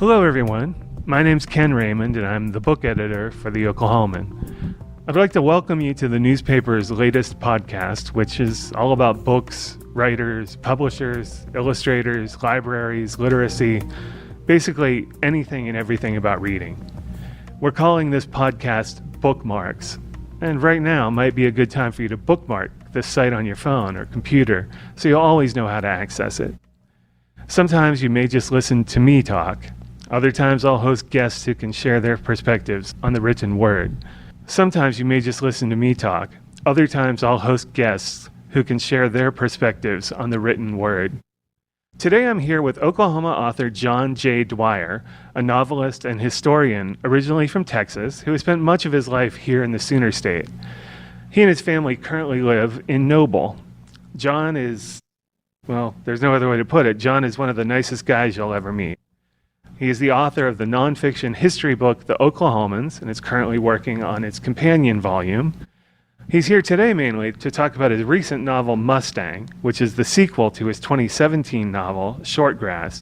Hello everyone, my name's Ken Raymond and I'm the book editor for the Oklahoman. I'd like to welcome you to the newspaper's latest podcast, which is all about books, writers, publishers, illustrators, libraries, literacy, basically anything and everything about reading. We're calling this podcast Bookmarks, and right now might be a good time for you to bookmark this site on your phone or computer so you'll always know how to access it. Sometimes you may just listen to me talk. Other times I'll host guests who can share their perspectives on the written word. Sometimes you may just listen to me talk. Other times I'll host guests who can share their perspectives on the written word. Today I'm here with Oklahoma author John J. Dwyer, a novelist and historian originally from Texas who has spent much of his life here in the Sooner State. He and his family currently live in Noble. John is, well, there's no other way to put it. John is one of the nicest guys you'll ever meet. He is the author of the nonfiction history book, The Oklahomans, and is currently working on its companion volume. He's here today mainly to talk about his recent novel, Mustang, which is the sequel to his 2017 novel, Shortgrass.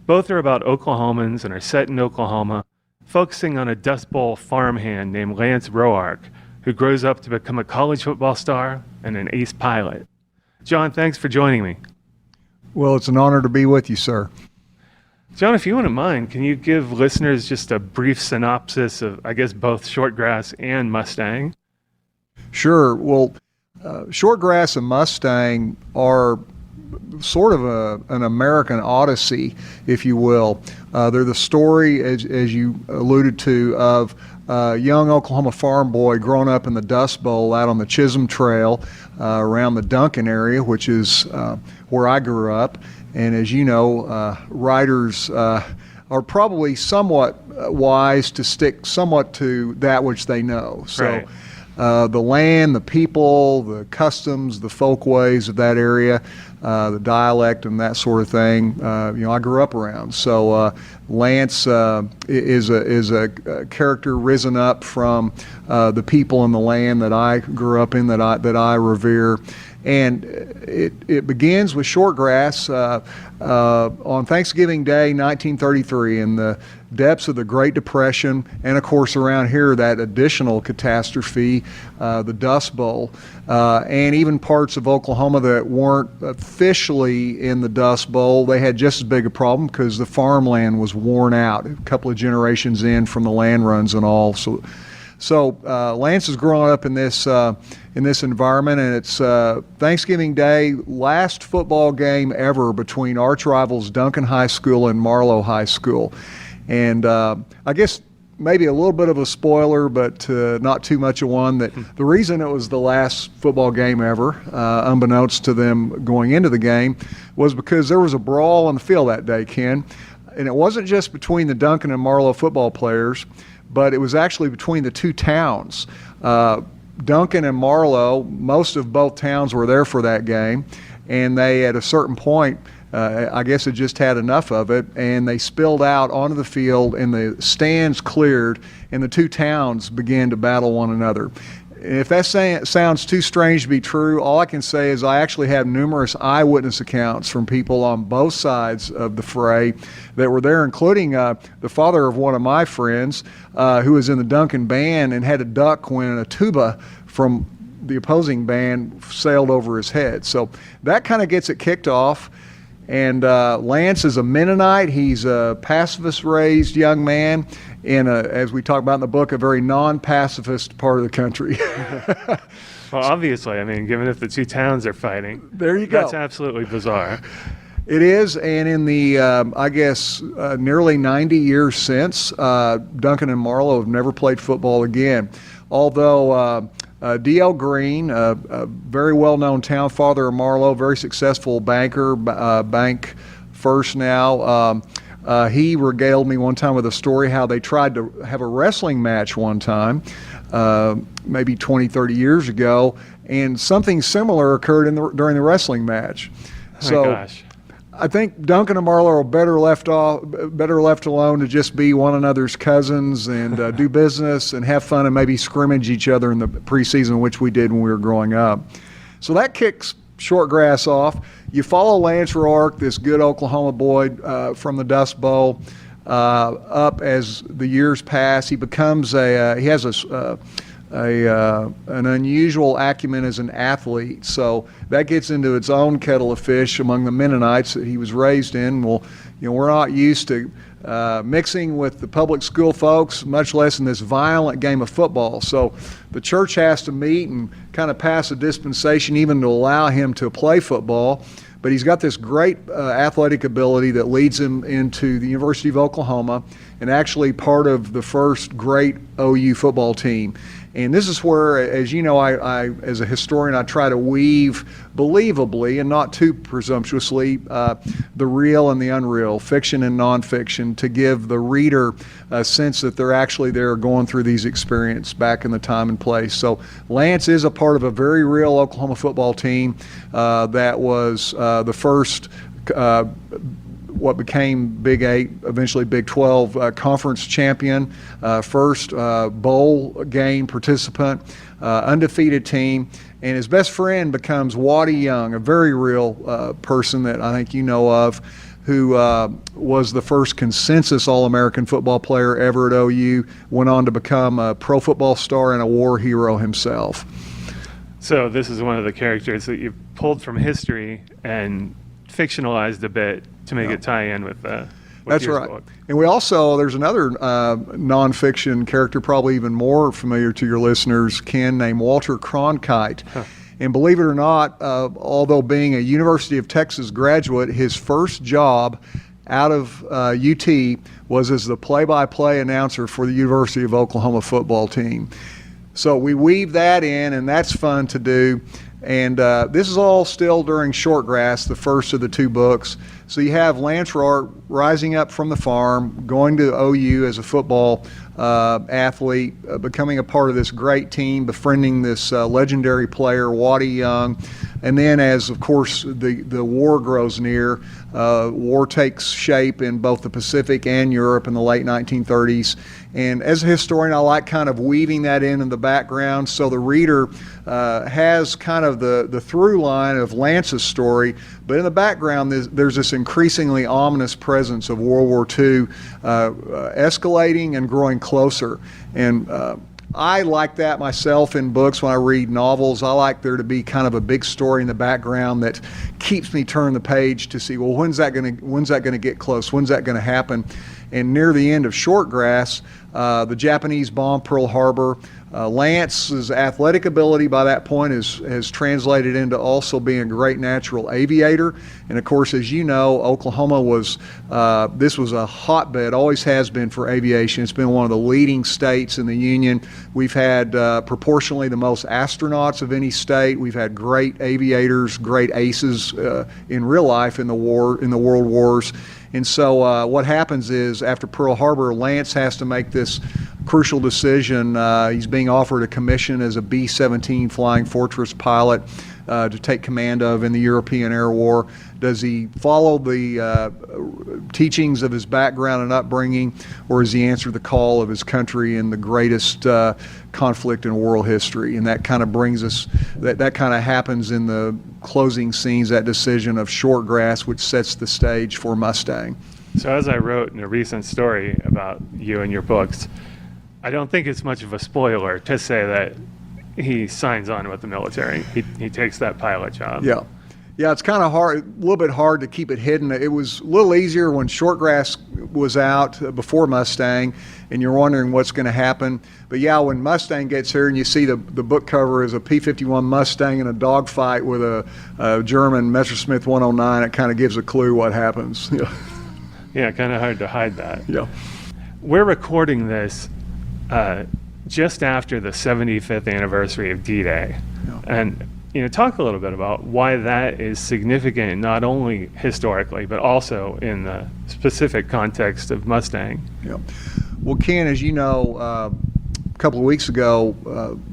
Both are about Oklahomans and are set in Oklahoma, focusing on a Dust Bowl farmhand named Lance Roark, who grows up to become a college football star and an ace pilot. John, thanks for joining me. Well, it's an honor to be with you, sir. John, if you wouldn't mind, can you give listeners just a brief synopsis of, I guess, both Shortgrass and Mustang? Sure. Well, Shortgrass and Mustang are sort of an American odyssey, if you will. They're the story, as you alluded to, of a young Oklahoma farm boy growing up in the Dust Bowl out on the Chisholm Trail around the Duncan area, which is where I grew up. And as you know, writers are probably somewhat wise to stick somewhat to that which they know. So right. The land, the people, the customs, the folkways of that area, the dialect and that sort of thing, I grew up around. So Lance is a character risen up from the people in the land that I grew up in, that I revere. And it begins with Shortgrass on Thanksgiving Day, 1933, in the depths of the Great Depression, and of course around here that additional catastrophe, the Dust Bowl, and even parts of Oklahoma that weren't officially in the Dust Bowl. They had just as big a problem because the farmland was worn out a couple of generations in from the land runs and all. So Lance is growing up in this environment, and it's Thanksgiving Day, last football game ever between arch rivals Duncan High School and Marlow High School. And I guess maybe a little bit of a spoiler, but not too much of one, that the reason it was the last football game ever, unbeknownst to them going into the game, was because there was a brawl on the field that day, Ken. And it wasn't just between the Duncan and Marlow football players, but it was actually between the two towns. Duncan and Marlow, most of both towns were there for that game, and they, at a certain point, I guess had just had enough of it, and they spilled out onto the field, and the stands cleared, and the two towns began to battle one another. If that sounds too strange to be true, all I can say is I actually have numerous eyewitness accounts from people on both sides of the fray that were there, including the father of one of my friends who was in the Duncan band and had a duck when a tuba from the opposing band sailed over his head. So that kind of gets it kicked off. And Lance is a Mennonite. He's a pacifist-raised young man in, as we talk about in the book, a very non-pacifist part of the country. Well, obviously, I mean, given if the two towns are fighting, there you go. That's absolutely bizarre. It is, and in the, I guess, nearly 90 years since, Duncan and Marlow have never played football again. Although D.L. Green, a very well-known town father of Marlow, very successful banker, Bank First now, he regaled me one time with a story how they tried to have a wrestling match one time, maybe 20, 30 years ago, and something similar occurred during the wrestling match. Oh my gosh. I think Duncan and Marlow are better left alone to just be one another's cousins and do business and have fun and maybe scrimmage each other in the preseason, which we did when we were growing up. So that kicks Shortgrass off. You follow Lance Roark, this good Oklahoma boy from the Dust Bowl, up as the years pass. He becomes he has an unusual acumen as an athlete, so that gets into its own kettle of fish among the Mennonites that he was raised in. Well, we're not used to mixing with the public school folks, much less in this violent game of football. So the church has to meet and kind of pass a dispensation even to allow him to play football. But he's got this great athletic ability that leads him into the University of Oklahoma and actually part of the first great OU football team. And this is where, as you know, I as a historian, I try to weave believably and not too presumptuously the real and the unreal, fiction and nonfiction, to give the reader a sense that they're actually there going through these experiences back in the time and place. So Lance is a part of a very real Oklahoma football team that was the first what became Big 8, eventually Big 12 conference champion, first bowl game participant, undefeated team, and his best friend becomes Waddy Young, a very real person that I think you know of, who was the first consensus All-American football player ever at OU, went on to become a pro football star and a war hero himself. So this is one of the characters that you pulled from history and fictionalized a bit to make it tie in with That's right. Book. And we also, there's another nonfiction character, probably even more familiar to your listeners, Ken, named Walter Cronkite. Huh. And believe it or not, although being a University of Texas graduate, his first job out of UT was as the play-by-play announcer for the University of Oklahoma football team. So we weave that in, and that's fun to do. And this is all still during Shortgrass, the first of the two books. So you have Lance Roark rising up from the farm, going to OU as a football athlete, becoming a part of this great team, befriending this legendary player, Waddy Young. And then as, of course, the war grows near, war takes shape in both the Pacific and Europe in the late 1930s. And as a historian, I like kind of weaving that in the background so the reader has kind of the through line of Lance's story, but in the background there's this increasingly ominous presence of World War II escalating and growing closer. And I like that myself in books when I read novels. I like there to be kind of a big story in the background that keeps me turning the page to see, well, when's that going to get close? When's that going to happen? And near the end of Shortgrass, the Japanese bomb Pearl Harbor. Lance's athletic ability by that point has translated into also being a great natural aviator. And of course, as you know, Oklahoma this was a hotbed, always has been for aviation. It's been one of the leading states in the Union. We've had proportionally the most astronauts of any state. We've had great aviators, great aces in real life in the world wars. And so what happens is after Pearl Harbor, Lance has to make this crucial decision. He's being offered a commission as a B-17 Flying Fortress pilot to take command of in the European Air War. Does he follow the teachings of his background and upbringing, or does he answer the call of his country in the greatest conflict in world history? And that kind of brings us, that kind of happens in the closing scenes, that decision of Shortgrass, which sets the stage for Mustang. So as I wrote in a recent story about you and your books, I don't think it's much of a spoiler to say that he signs on with the military. He takes that pilot job. Yeah, it's kind of hard, a little bit hard to keep it hidden. It was a little easier when Shortgrass was out before Mustang, and you're wondering what's going to happen. But yeah, when Mustang gets here and you see the book cover is a P-51 Mustang in a dogfight with a German Messerschmitt 109, it kind of gives a clue what happens. Yeah, kind of hard to hide that. Yeah. We're recording this just after the 75th anniversary of D-Day. Yeah. And talk a little bit about why that is significant, not only historically, but also in the specific context of Mustang. Yeah. Well, Ken, as you know, a couple of weeks ago,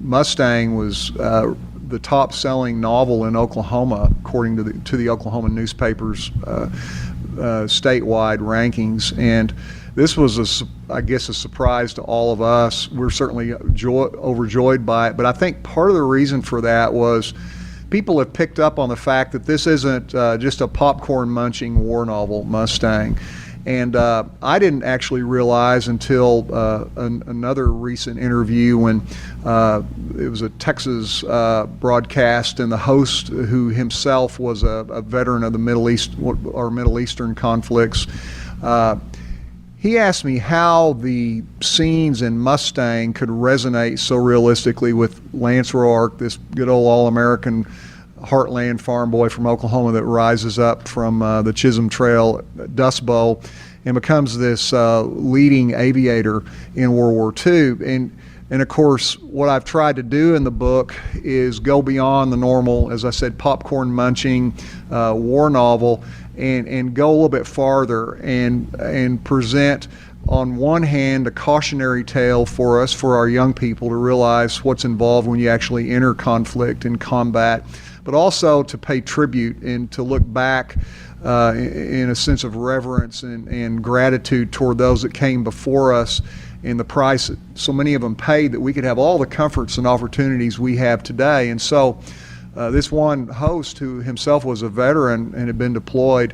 Mustang was the top-selling novel in Oklahoma, according to the Oklahoma newspapers' statewide rankings. And this was, I guess, a surprise to all of us. We're certainly overjoyed by it. But I think part of the reason for that was people have picked up on the fact that this isn't just a popcorn-munching war novel, Mustang. And I didn't actually realize until another recent interview when it was a Texas broadcast, and the host, who himself was a veteran of the Middle East or Middle Eastern conflicts, he asked me how the scenes in Mustang could resonate so realistically with Lance Roark, this good old all-American heartland farm boy from Oklahoma that rises up from the Chisholm Trail Dust Bowl and becomes this leading aviator in World War II. And of course, what I've tried to do in the book is go beyond the normal, as I said, popcorn munching war novel, and go a little bit farther and present, on one hand, a cautionary tale for us, for our young people, to realize what's involved when you actually enter conflict and combat, but also to pay tribute and to look back in a sense of reverence and gratitude toward those that came before us, and the price that so many of them paid that we could have all the comforts and opportunities we have today. And so this one host, who himself was a veteran and had been deployed,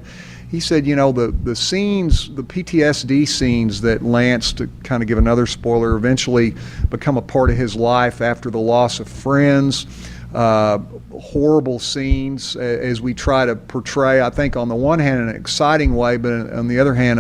he said, you know, the scenes, the PTSD scenes that Lance, to kind of give another spoiler, eventually become a part of his life after the loss of friends, horrible scenes as we try to portray, I think, on the one hand, in an exciting way, but on the other hand,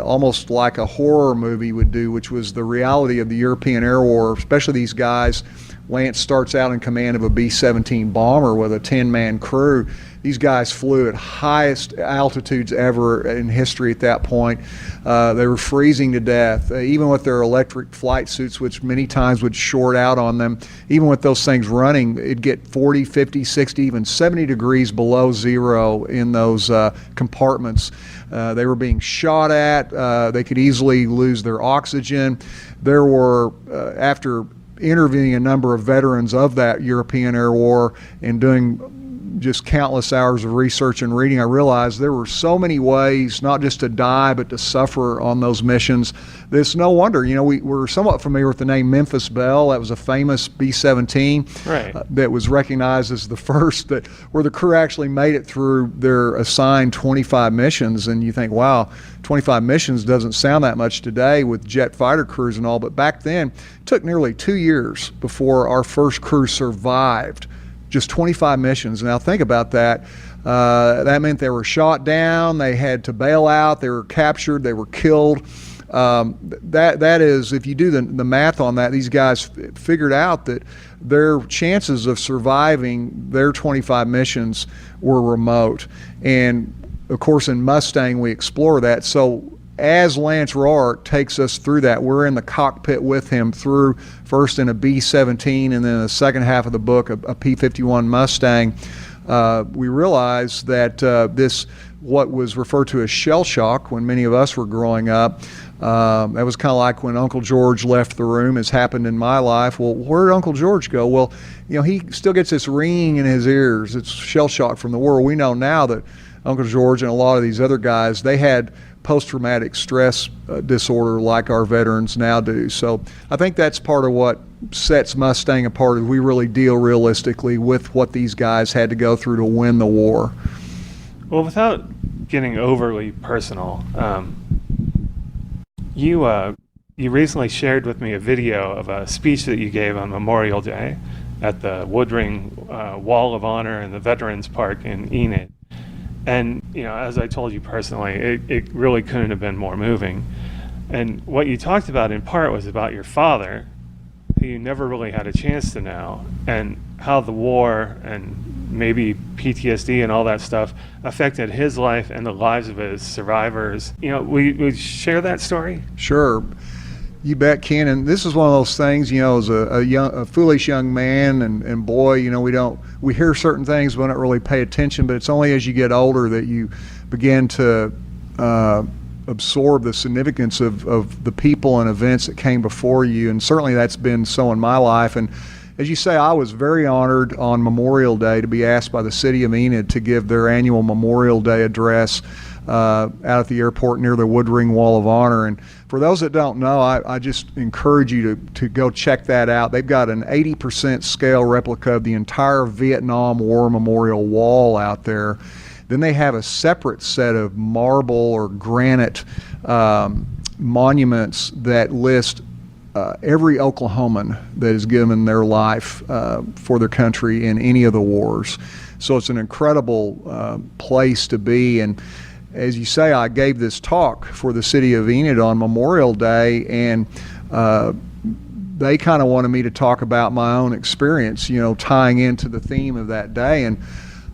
almost like a horror movie would do, which was the reality of the European Air War, especially these guys. Lance starts out in command of a B-17 bomber with a 10-man crew. These guys flew at highest altitudes ever in history at that point. They were freezing to death, even with their electric flight suits, which many times would short out on them. Even with those things running, it'd get 40, 50, 60, even 70 degrees below zero in those compartments. They were being shot at. They could easily lose their oxygen. There were, after interviewing a number of veterans of that European Air War and doing just countless hours of research and reading, I realized there were so many ways not just to die but to suffer on those missions. It's no wonder, you know, we're somewhat familiar with the name Memphis Belle. That was a famous B-17 right. That was recognized as the first where the crew actually made it through their assigned 25 missions. And you think, wow, 25 missions doesn't sound that much today with jet fighter crews and all, but back then it took nearly 2 years before our first crew survived just 25 missions. Now think about that. That meant they were shot down, they had to bail out, they were captured, they were killed. That is, if you do the math on that, these guys figured out that their chances of surviving their 25 missions were remote. And of course in Mustang we explore that. So as Lance Roark takes us through that, we're in the cockpit with him through, first in a B-17 and then in the second half of the book, a P-51 Mustang. We realize that this, what was referred to as shell shock when many of us were growing up, that was kind of like when Uncle George left the room, as happened in my life. Well, where did Uncle George go? Well, you know, he still gets this ringing in his ears. It's shell shock from the war. We know now that Uncle George and a lot of these other guys, they had post-traumatic stress disorder like our veterans now do. So I think that's part of what sets Mustang apart, is we really deal realistically with what these guys had to go through to win the war. Well, without getting overly personal, you recently shared with me a video of a speech that you gave on Memorial Day at the Woodring Wall of Honor in the Veterans Park in Enid. And, you know, as I told you personally, it really couldn't have been more moving. And what you talked about in part was about your father, who you never really had a chance to know, and how the war and maybe PTSD and all that stuff affected his life and the lives of his survivors. You know, we share that story? Sure. You bet, Ken. And this is one of those things, you know, as a foolish young man and boy, you know, we hear certain things, but we don't really pay attention. But it's only as you get older that you begin to absorb the significance of the people and events that came before you. And certainly that's been so in my life. And as you say, I was very honored on Memorial Day to be asked by the city of Enid to give their annual Memorial Day address out at the airport near the Woodring Wall of Honor. And for those that don't know, I just encourage you to go check that out. They've got an 80% scale replica of the entire Vietnam War Memorial Wall out there. Then they have a separate set of marble or granite monuments that list every Oklahoman that has given their life for their country in any of the wars. So it's an incredible place to be. And as you say, I gave this talk for the city of Enid on Memorial Day, and they kind of wanted me to talk about my own experience, tying into the theme of that day. And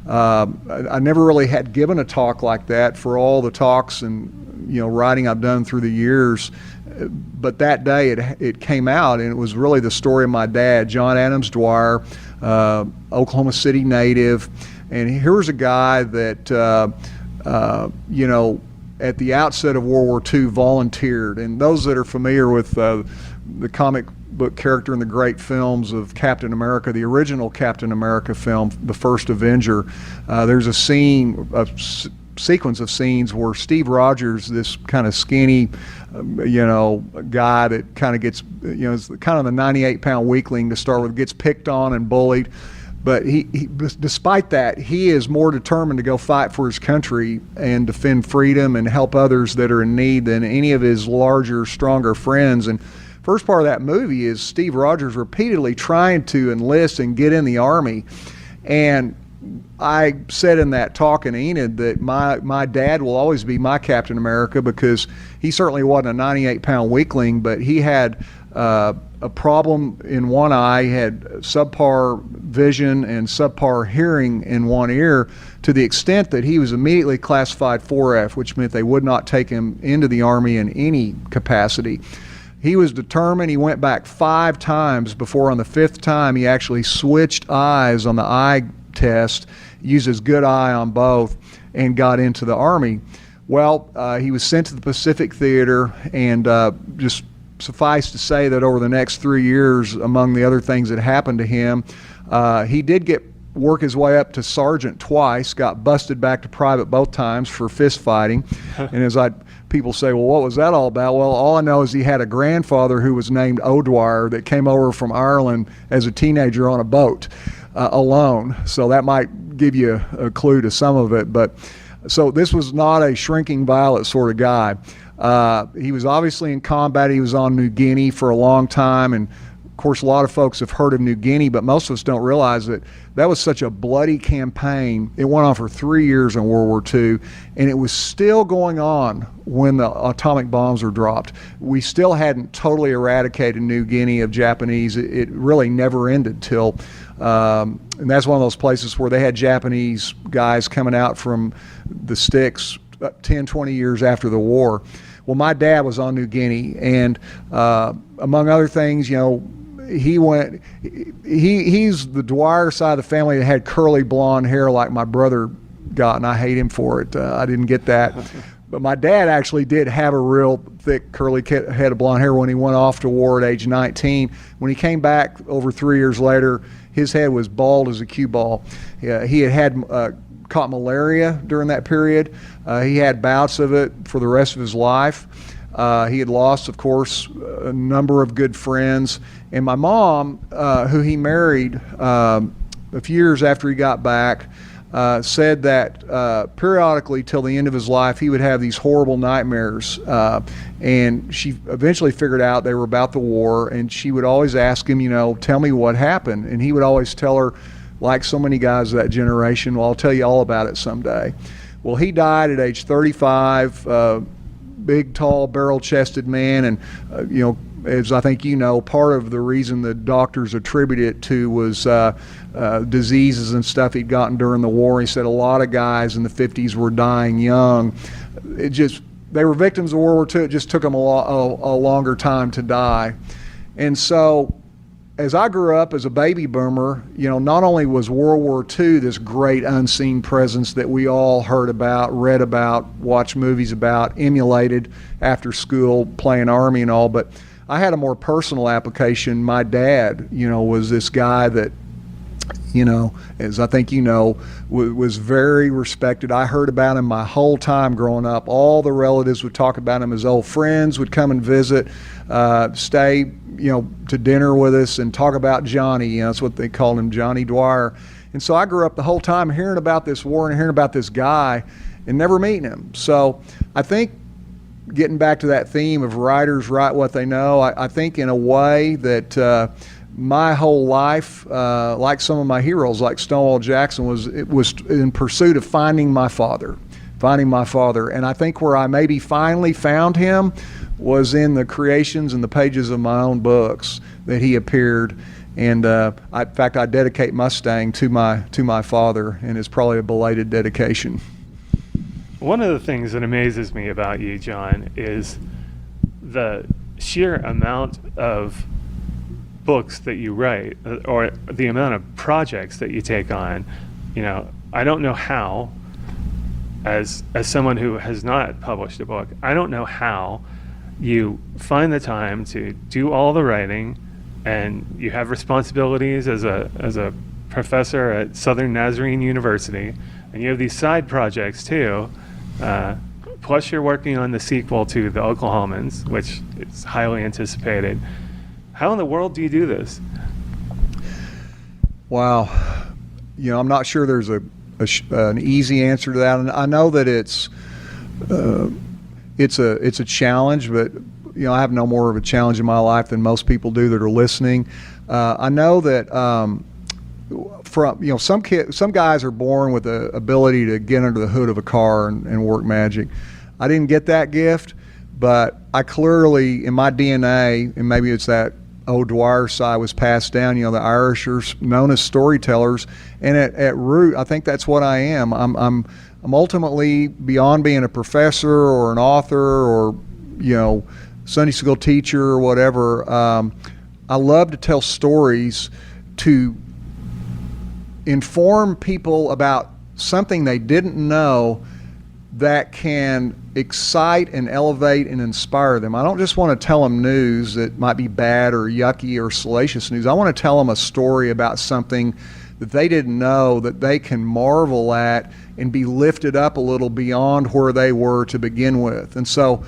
I never really had given a talk like that for all the talks and writing I've done through the years. But that day it came out, and it was really the story of my dad, John Adams Dwyer, Oklahoma City native. And here's a guy that at the outset of World War II volunteered. And those that are familiar with the comic book character in the great films of Captain America, the original Captain America film, The First Avenger, there's a sequence of scenes where Steve Rogers, this kind of skinny, guy that kind of gets, is kind of the 98-pound weakling to start with, gets picked on and bullied. But he, despite that, he is more determined to go fight for his country and defend freedom and help others that are in need than any of his larger, stronger friends. And first part of that movie is Steve Rogers repeatedly trying to enlist and get in the Army. And I said in that talk in Enid that my dad will always be my Captain America, because he certainly wasn't a 98-pound weakling, but he had a problem in one eye. He had subpar vision and subpar hearing in one ear, to the extent that he was immediately classified 4F, which meant they would not take him into the Army in any capacity. He was determined. He went back 5 times before on the 5th time he actually switched eyes on the eye test, used his good eye on both, and got into the Army. Well, he was sent to the Pacific Theater, and just suffice to say that over the next 3 years, among the other things that happened to him, he did work his way up to sergeant twice, got busted back to private both times for fist fighting. And as people say, well, what was that all about? Well, all I know is he had a grandfather who was named O'Dwyer that came over from Ireland as a teenager on a boat alone. So that might give you a clue to some of it. But so this was not a shrinking violet sort of guy. He was obviously in combat. He was on New Guinea for a long time, and of course a lot of folks have heard of New Guinea, but most of us don't realize that that was such a bloody campaign. It went on for 3 years in World War II, and it was still going on when the atomic bombs were dropped. We still hadn't totally eradicated New Guinea of Japanese. It really never ended till, and that's one of those places where they had Japanese guys coming out from the sticks 10, 20 years after the war. Well, my dad was on New Guinea, and among other things, he's the Dwyer side of the family that had curly blonde hair like my brother got, and I hate him for it. I didn't get that. But my dad actually did have a real thick curly head of blonde hair when he went off to war at age 19. When he came back over 3 years later, his head was bald as a cue ball. He had caught malaria during that period. He had bouts of it for the rest of his life. He had lost, of course, a number of good friends. And my mom, who he married a few years after he got back, said that periodically till the end of his life he would have these horrible nightmares. And she eventually figured out they were about the war, and she would always ask him, tell me what happened. And he would always tell her, like so many guys of that generation, well, I'll tell you all about it someday. Well, he died at age 35, big, tall, barrel-chested man, and as I think part of the reason the doctors attribute it to was diseases and stuff he'd gotten during the war. He said a lot of guys in the 50s were dying young. They were victims of World War II. It just took them a longer time to die. And so as I grew up as a baby boomer, not only was World War II this great unseen presence that we all heard about, read about, watched movies about, emulated after school, playing Army and all, but I had a more personal application. My dad, was this guy that, as I think was very respected. I heard about him my whole time growing up. All the relatives would talk about him. His old friends would come and visit, stay, to dinner with us and talk about Johnny. That's what they called him, Johnny Dwyer. And so I grew up the whole time hearing about this war and hearing about this guy and never meeting him. So I think, getting back to that theme of writers write what they know, I think in a way that my whole life, like some of my heroes, like Stonewall Jackson, was in pursuit of finding my father. And I think where I maybe finally found him was in the creations and the pages of my own books that he appeared. And in fact, I dedicate Mustang to my father, and it's probably a belated dedication. One of the things that amazes me about you, John, is the sheer amount of books that you write, or the amount of projects that you take on. I don't know how, as someone who has not published a book, I don't know how you find the time to do all the writing, and you have responsibilities as a professor at Southern Nazarene University, and you have these side projects too. Plus you're working on the sequel to The Oklahomans, which is highly anticipated. How in the world do you do this? Wow. I'm not sure there's an easy answer to that. And I know that it's a challenge, but I have no more of a challenge in my life than most people do that are listening. I know that some guys are born with the ability to get under the hood of a car and work magic. I didn't get that gift, but I clearly, in my DNA, and maybe it's that old Dwyer side was passed down, the Irish are known as storytellers, and at root, I think that's what I am. I'm ultimately, beyond being a professor or an author or Sunday school teacher or whatever, I love to tell stories to inform people about something they didn't know that can excite and elevate and inspire them. I don't just want to tell them news that might be bad or yucky or salacious news. I want to tell them a story about something that they didn't know, that they can marvel at and be lifted up a little beyond where they were to begin with. And so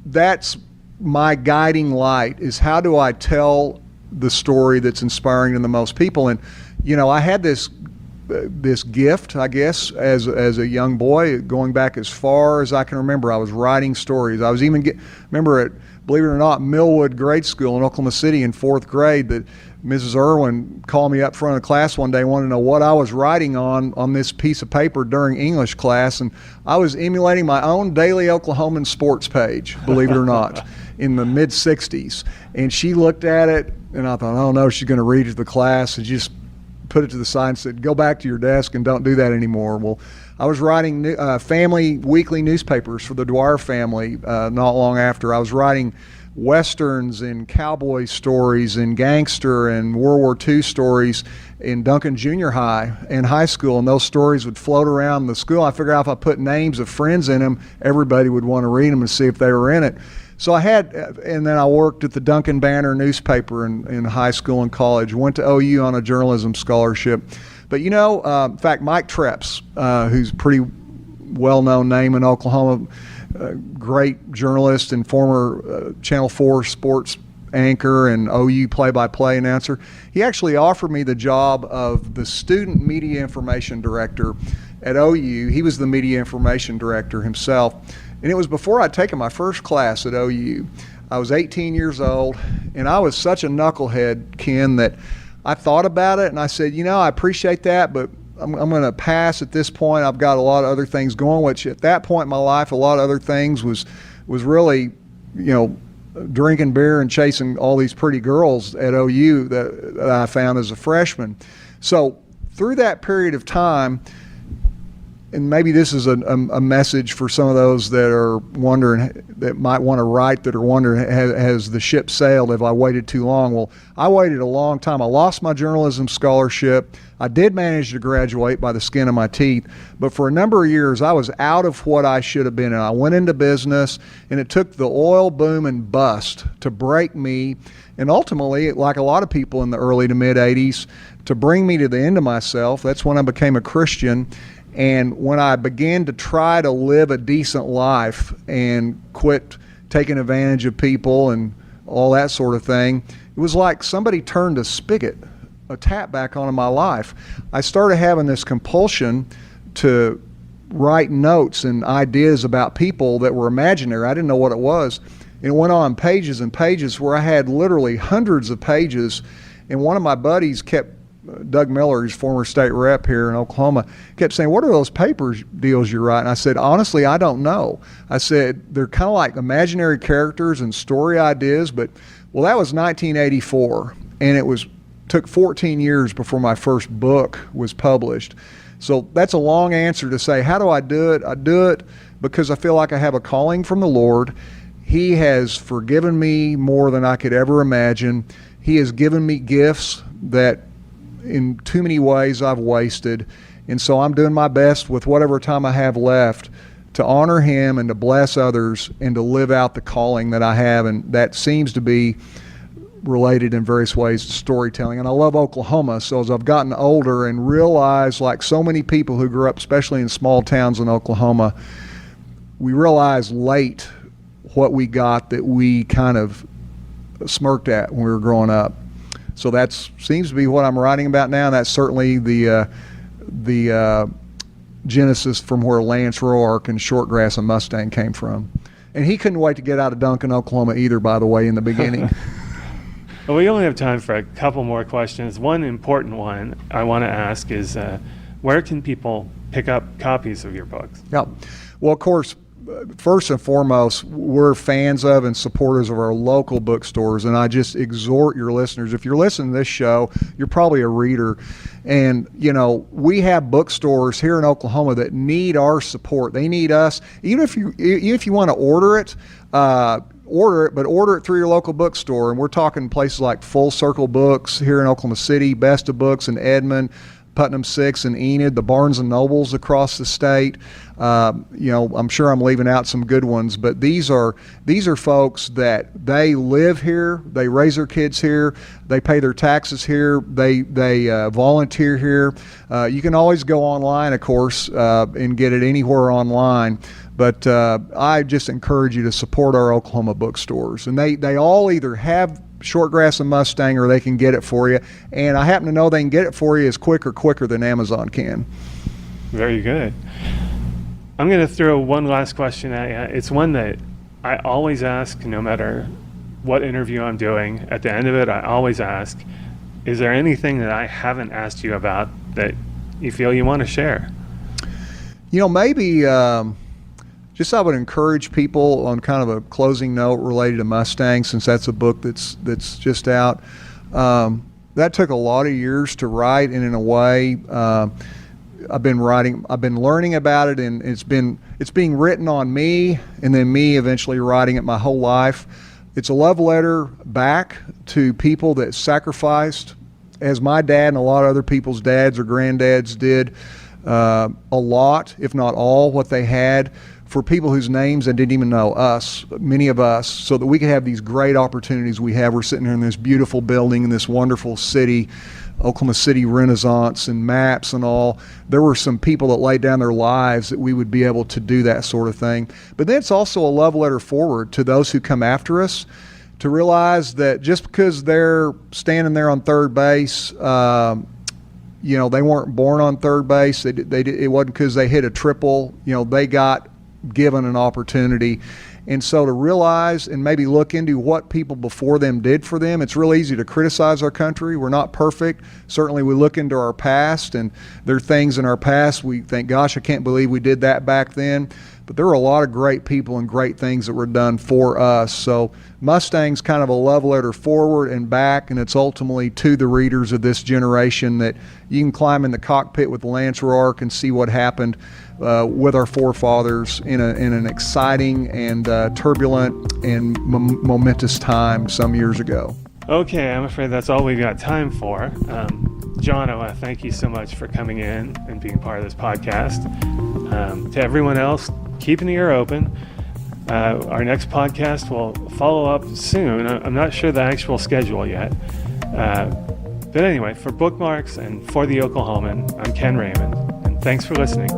that's my guiding light, is how do I tell the story that's inspiring to the most people. And I had this gift, I guess, as a young boy, going back as far as I can remember. I was writing stories. I was remember at, believe it or not, Millwood Grade School in Oklahoma City in 4th grade, that Mrs. Irwin called me up front of class one day, wanted to know what I was writing on this piece of paper during English class, and I was emulating my own daily Oklahoman sports page, believe it or not, in the mid-'60s. And she looked at it, and I thought, oh no, she's going to read it to the class, and just put it to the side and said, go back to your desk and don't do that anymore. Well, I was writing family weekly newspapers for the Dwyer family not long after. I was writing Westerns and cowboy stories and gangster and World War II stories in Duncan Junior High and high school, and those stories would float around the school. I figured out if I put names of friends in them, everybody would want to read them and see if they were in it. So and then I worked at the Duncan Banner newspaper in high school and college, went to OU on a journalism scholarship. But in fact, Mike Treps, who's a pretty well-known name in Oklahoma, great journalist and former Channel 4 sports anchor and OU play-by-play announcer, he actually offered me the job of the student media information director at OU. He was the media information director himself. And it was before I'd taken my first class at OU. I was 18 years old, and I was such a knucklehead, Ken, that I thought about it, and I said, I appreciate that, but I'm going to pass at this point. I've got a lot of other things going, which at that point in my life, a lot of other things was really, drinking beer and chasing all these pretty girls at OU that I found as a freshman. So through that period of time, and maybe this is a message for some of those that are wondering, that might want to write, that are wondering, has the ship sailed? Have I waited too long? Well, I waited a long time. I lost my journalism scholarship. I did manage to graduate by the skin of my teeth, but for a number of years, I was out of what I should have been in. I went into business, and it took the oil boom and bust to break me, and ultimately, like a lot of people in the early to mid-'80s, to bring me to the end of myself. That's when I became a Christian. And when I began to try to live a decent life and quit taking advantage of people and all that sort of thing, it was like somebody turned a spigot a tap back onto my life. I started having this compulsion to write notes and ideas about people that were imaginary. I didn't know what it was. And it went on pages and pages where I had literally hundreds of pages. And one of my buddies kept, Doug Miller, who's former state rep here in Oklahoma, kept saying, "What are those paper deals you write?" And I said, "Honestly, I don't know." I said, "They're kind of like imaginary characters and story ideas." But, well, that was 1984. And it took 14 years before my first book was published. So that's a long answer to say, how do I do it? I do it because I feel like I have a calling from the Lord. He has forgiven me more than I could ever imagine. He has given me gifts that in too many ways I've wasted. And so I'm doing my best with whatever time I have left to honor him and to bless others and to live out the calling that I have. And that seems to be related in various ways to storytelling. And I love Oklahoma, so as I've gotten older and realized, like so many people who grew up, especially in small towns in Oklahoma, we realized late what we got that we kind of smirked at when we were growing up. So that seems to be what I'm writing about now, and that's certainly the genesis from where Lance Roark and Shortgrass and Mustang came from. And he couldn't wait to get out of Duncan, Oklahoma either, by the way, in the beginning. Well, we only have time for a couple more questions. One important one I want to ask is, where can people pick up copies of your books? Yeah. Well, of course, first and foremost, we're fans of and supporters of our local bookstores, and I just exhort your listeners, if you're listening to this show, you're probably a reader, and we have bookstores here in Oklahoma that need our support. They need us. Even if you want to order it, but order it through your local bookstore. And we're talking places like Full Circle Books here in Oklahoma City, Best of Books in Edmond, Putnam Six and Enid, the Barnes and Nobles across the state. I'm sure I'm leaving out some good ones, but these are folks that they live here, they raise their kids here, they pay their taxes here, they volunteer here. You can always go online, of course, and get it anywhere online. But I just encourage you to support our Oklahoma bookstores. And they all either have Shortgrass and Mustang or they can get it for you. And I happen to know they can get it for you as quicker than Amazon can. Very good. I'm going to throw one last question at you. It's one that I always ask no matter what interview I'm doing. At the end of it, I always ask, is there anything that I haven't asked you about that you feel you want to share? Maybe... Just I would encourage people on kind of a closing note related to Mustang, since that's a book that's just out. That took a lot of years to write, and in a way, I've been learning about it, and it's being written on me, and then me eventually writing it my whole life. It's a love letter back to people that sacrificed, as my dad and a lot of other people's dads or granddads did, a lot, if not all, what they had for people whose names I didn't even know, many of us, so that we could have these great opportunities we have. We're sitting here in this beautiful building in this wonderful city, Oklahoma City Renaissance and maps and all. There were some people that laid down their lives that we would be able to do that sort of thing. But then it's also a love letter forward to those who come after us, to realize that just because they're standing there on third base, they weren't born on third base. It wasn't because they hit a triple. They got given an opportunity. And so to realize and maybe look into what people before them did for them. It's real easy to criticize our country. We're not perfect. Certainly we look into our past, and there are things in our past we think, gosh, I can't believe we did that back then. But there were a lot of great people and great things that were done for us. So Mustang's kind of a love letter forward and back, and it's ultimately to the readers of this generation that you can climb in the cockpit with Lance Roark and see what happened with our forefathers in an exciting and turbulent and momentous time some years ago. Okay, I'm afraid that's all we've got time for. Jono, thank you so much for coming in and being part of this podcast. To everyone else, keep an ear open. Our next podcast will follow up soon. I'm not sure the actual schedule yet. But anyway, for Bookmarks and for the Oklahoman, I'm Ken Raymond, and thanks for listening.